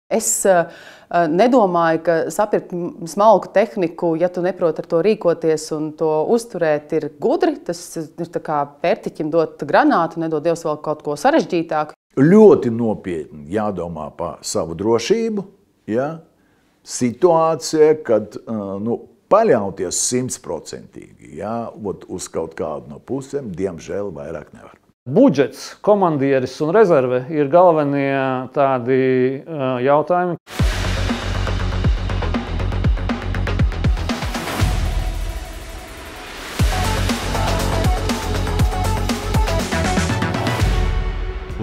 Es nedomāju, ka sapirkt smalku tehniku, ja tu neproti ar to rīkoties un to uzturēt, ir gudri. Tas ir tā kā pērtiķim dot granātu, nedod Dievs vēl kaut ko sarežģītāku. Ļoti nopietni jādomā par savu drošību. Ja? Situācija, kad paļauties 100%, ja? Uz kaut kādu no pusēm, diemžēl vairāk nevar. Budžets, komandieris un rezerve ir galvenie tādi jautājumi.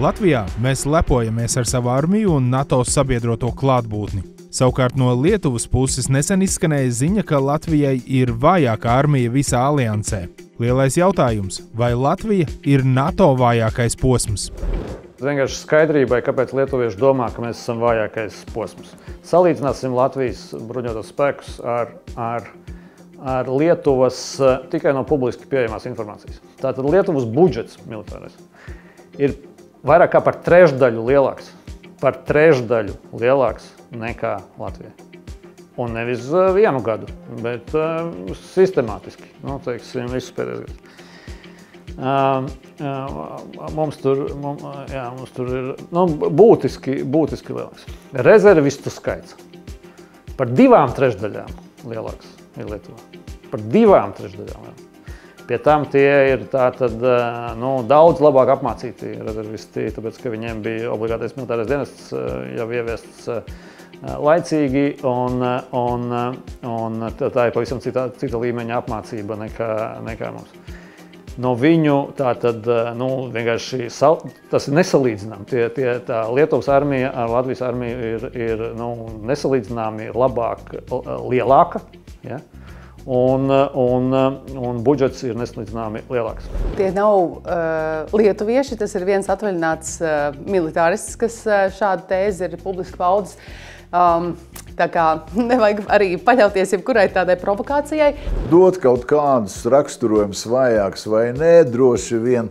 Latvijā mēs lepojamies ar savu armiju un NATO sabiedroto klātbūtni. Savukārt no Lietuvas puses nesen izskanēja ziņa, ka Latvijai ir vājākā armija visā aliansē. Lielais jautājums, vai Latvija ir NATO vājākais posms? Vienkārši skaidrībai, kāpēc lietuvieši domā, ka mēs esam vājākais posms. Salīdzināsim Latvijas bruņotos spēkus ar Lietuvas tikai no publiski pieejamās informācijas. Tātad Lietuvas budžets militārais ir vairāk kā par trešdaļu lielāks. Par trešdaļu lielāks nekā Latvija. Un nevis vienu gadu, bet sistemātiski, teiksim, visus pēdējos gadus. Mums tur ir būtiski lielāks. Rezervistu skaits par 2/3 lielāks ir Lietuvā. Par 2/3. Pie tam tie ir tātad, daudz labāk apmācīti rezervisti, tāpēc, ka viņiem bija obligātais militārais dienests jau ieviests laicīgi, un tā ir pavisam cita līmeņa apmācība nekā mums. No viņu tātad, vienkārši tas ir nesalīdzinām. Tā Lietuvas armija ar Latvijas armiju ir nesalīdzināmi lielāka, ja? Un budžets ir nesalīdzināmi lielāks. Tie nav lietuvieši, tas ir viens atvaļināts militārists, kas šādu tēzi ir publiski paudis. Tā kā nevajag arī paļauties jebkurai tādai provokācijai. Dot kaut kādus raksturojumus vājāks vai nē, droši vien,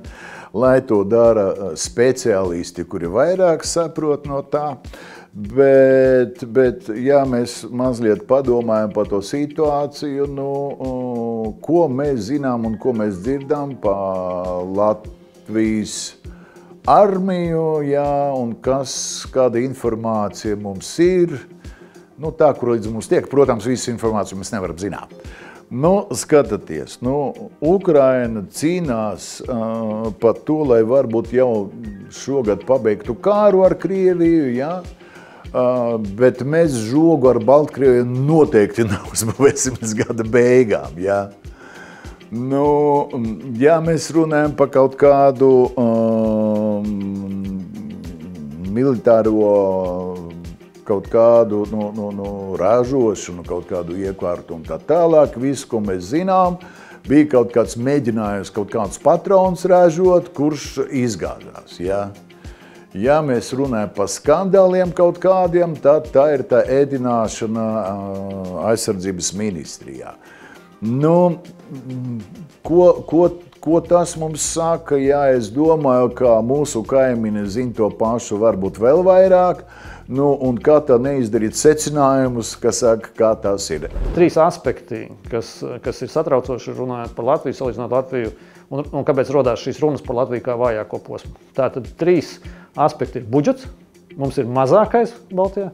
lai to dara speciālisti, kuri vairāk saprot no tā. Bet ja mēs mazliet padomājam par to situāciju, ko mēs zinām un ko mēs dzirdam par Latvijas armiju, un kāda informācija mums ir, tā, kur līdz mums tiek, protams, visu informāciju mēs nevaram zināt. Skatieties, Ukraina cīnās par to, lai varbūt jau šogad pabeigtu kāru ar Krieviju, ja? Bet mēs žogu ar Baltkrieviju noteikti neuzbūvēsim līdz gada beigām. Ja? Ja mēs runājam par kaut kādu militāro kaut kādu ražošanu, kaut kādu iekārtu un tā tālāk, visu, ko mēs zinām, bija kaut kāds mēģinājums kaut kādus patronus ražot, kurš izgāzās. Ja? Ja mēs runājam par skandāliem kaut kādiem, tad tā ir tā ēdināšana aizsardzības ministrijā. Ko tas mums saka? Jā, es domāju, ka mūsu kaimiņi zina to pašu varbūt vēl vairāk, un kā tā neizdarīt secinājumus, kas saka, kā tas ir. 3 aspekti, kas ir satraucoši runājot par Latviju, salīdzinot Latviju, un kāpēc rodās šīs runas par Latviju kā vājāko posmu. Tātad 3 aspekti ir budžets, mums ir mazākais Baltijā,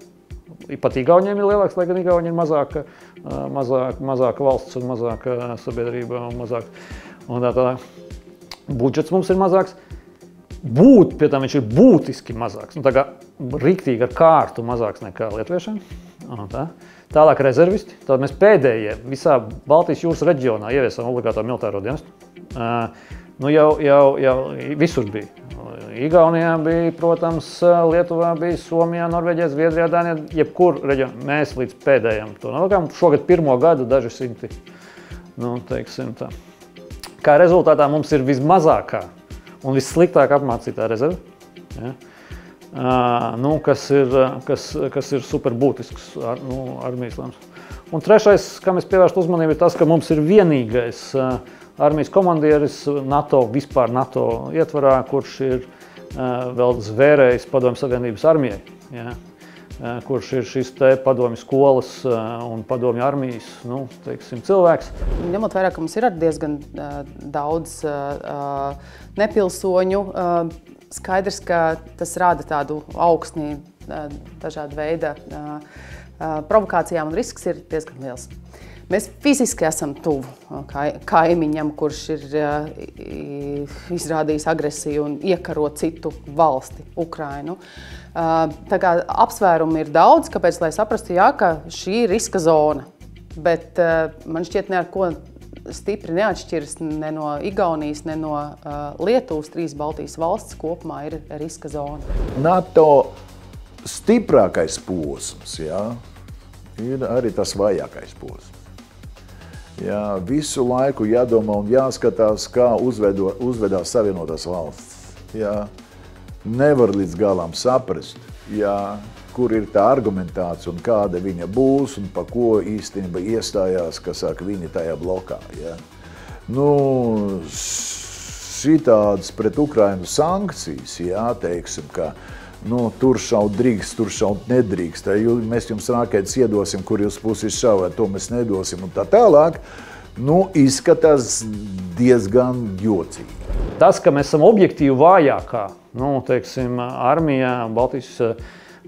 pat Igauniem ir lielāks, lai gan Igauni ir mazāka valsts un mazāka sabiedrība un mazāk. Un tā budžets mums ir mazāks, pie tam viņš ir būtiski mazāks, tā kā riktīgi ar kārtu mazāks nekā lietuviešiem. Tālāk rezervisti, tad mēs pēdējie visā Baltijas jūras reģionā ieviesam obligāto militāro dienestu. Jau visur bija. Igaunijā bija, protams, Lietuvā bija, Somijā, Norvēģijā, Zviedrijā, Dānijā, jebkur reģionā. Mēs līdz pēdējiem to nolikām. Šogad 1. gadu daži simti, teiksim tā. Kā rezultātā mums ir vismazākā un vissliktāk apmācītā rezerve, ja? Kas ir super būtisks armijas lēmums. Un trešais, kam es pievērstu uzmanību, ir tas, ka mums ir vienīgais armijas komandieris vispār NATO ietvarā, kurš ir vēl zvērējis Padomju Savienības armijai. Ja? kurš ir šis te padomju skolas un padomju armijas, teiksim, cilvēks. Ņemot vērā, ka mums ir diezgan daudz nepilsoņu, skaidrs, ka tas rada tādu augsni dažāda veida provokācijām un risks ir diezgan liels. Mēs fiziski esam tuvu kaimiņam, kurš ir izrādījis agresiju un iekaro citu valsti, Ukrainu. Tā kā apsvērumi ir daudz, kāpēc, lai saprastu, ka šī ir riska zona. Bet man šķiet, ne ar ko stipri neatšķiras ne no Igaunijas, ne no Lietuvas, 3 Baltijas valsts kopumā ir riska zona. NATO stiprākais posms, ir arī tas vājākais posms. Visu laiku jādomā un jāskatās, kā uzvedās Savienotās valsts. Nevar līdz galam saprast, kur ir tā argumentācija un kāda viņa būs un pa ko īstenībā iestājās, kas saka, viņi tajā blokā. Šitādas pret Ukrainu sankcijas, teiksim, ka tur šaut drīkst, tur šaut nedrīkst, mēs jums raketas iedosim, kur jūs puses šaujat, to mēs nedosim un tā tālāk, izskatās diezgan jocīgi. Tas, ka mēs esam objektīvi vājākā, teiksim, armijā, Baltijas,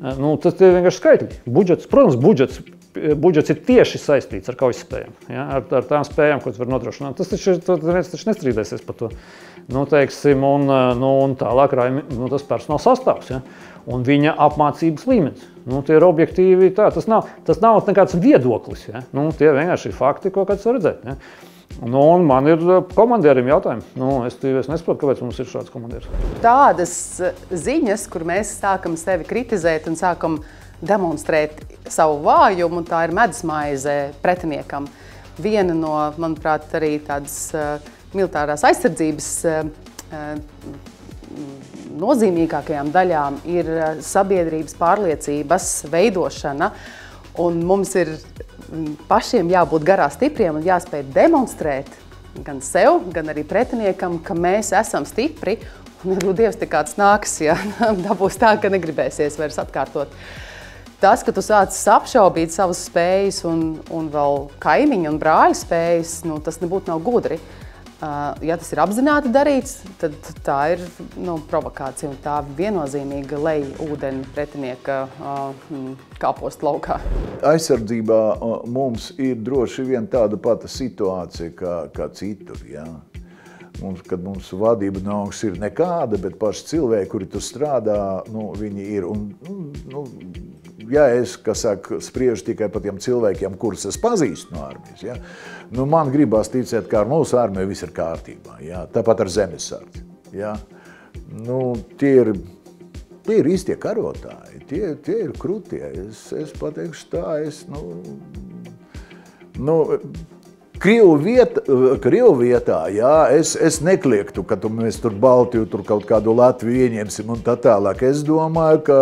tas ir vienkārši skaitļi. Budžets, protams, budžets ir tieši saistīts ar kaujaspējām, ar tām spējām, ko var nodrošināt. Tas taču nestrīdēsies par to. Teiksim, un tālāk tas personāla sastāvs, un viņa apmācības līmenis. Tie ir objektīvi tā, tas nav nekāds viedoklis, tie vienkārši ir fakti, ko kāds var redzēt. Un man ir komandierim jautājumi. Es nesaprotu, kāpēc mums ir šāds komandieris. Tādas ziņas, kur mēs sākam sevi kritizēt un sākam demonstrēt savu vājumu, tā ir medusmaize pretiniekam. Viena no, manuprāt, arī tādas militārās aizsardzības nozīmīgākajām daļām ir sabiedrības pārliecības veidošana. Un mums ir pašiem jābūt garā stipriem un jāspēj demonstrēt gan sev, gan arī pretiniekam, ka mēs esam stipri. Un, Dievs, te kāds nāks, dabūs tā, ka negribēsies vairs atkārtot. Tas, ka tu sācis apšaubīt savas spējas un vēl kaimiņu un brāļu spējas, tas nebūtu nav gudri. Ja tas ir apzināti darīts, tad tā ir provokācija un tā viennozīmīga lej ūdeni pretinieka kāpostu laukā. Aizsardzībā mums ir droši vien tāda pata situācija kā citur. Kad mums vadība nāks ir nekāda, bet paši cilvēki, kuri tur strādā, viņi ir. Ja es, spriežu tikai par tiem cilvēkiem, kurus es pazīstu no armijas, man gribās ticēt, ka ar mūsu armiju viss ir kārtībā, tāpat ar zemesardzi. Tie ir īstie karotāji, tie ir krutie. Es pateikšu tā, Krievu vietā, es nekliektu, ka mēs tur Baltiju, tur kaut kādu Latviju ieņemsim un tā tālāk. Es domāju, ka,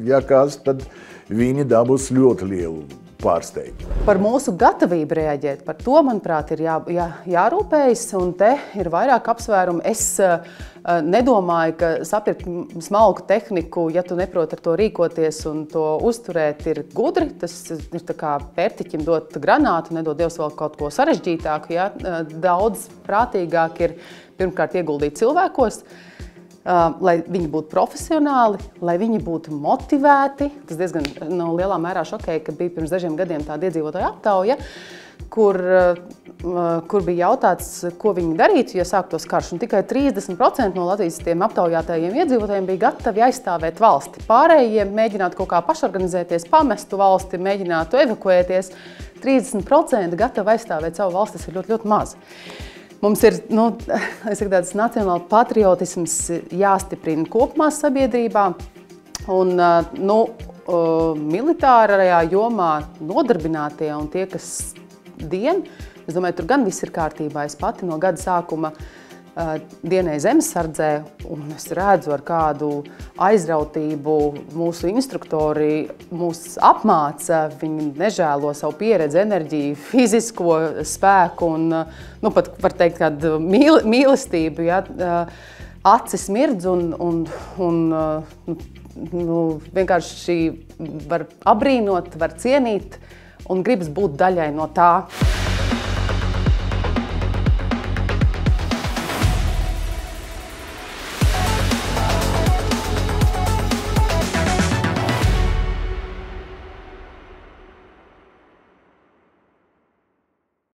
ja kāds, tad viņi dabūs ļoti lielu pārsteigumu. Par mūsu gatavību reaģēt, par to, manuprāt, ir jārūpējas, un te ir vairāk apsvērumi. Es nedomāju, ka sapirkt smalku tehniku, ja tu neproti ar to rīkoties un to uzturēt, ir gudri. Tas ir tā kā pērtiķim dot granātu, nedod Dievs vēl kaut ko sarežģītāku. Daudz prātīgāk ir pirmkārt ieguldīt cilvēkos, lai viņi būtu profesionāli, lai viņi būtu motivēti. Tas diezgan lielā mērā šokēja, kad bija pirms dažiem gadiem tāda iedzīvotāja aptauja, kur bija jautāts, ko viņi darītu, ja sāktos karš. Un tikai 30% no Latvijas tiem aptaujātajiem iedzīvotājiem bija gatavi aizstāvēt valsti. Pārējiem mēģinātu kaut kā pašorganizēties, pamestu valsti, mēģinātu evakuēties. 30% gatavi aizstāvēt savu valsti, tas ir ļoti, ļoti maz. Mums ir tāds nacionāla patriotisms jāstiprina kopumā sabiedrībā. Un militārajā jomā nodarbinātie un tie, kas dien, es domāju, tur gan viss ir kārtībā. Es pati no gada sākuma dienēju zemesardzē, un es redzu, ar kādu aizrautību mūsu instruktori mūs apmāca. Viņi nežēlo savu pieredzi, enerģiju, fizisko spēku un, pat var teikt, kādu mīlestību. Acis mirdz un vienkārši var abrīnot, var cienīt un gribas būt daļai no tā.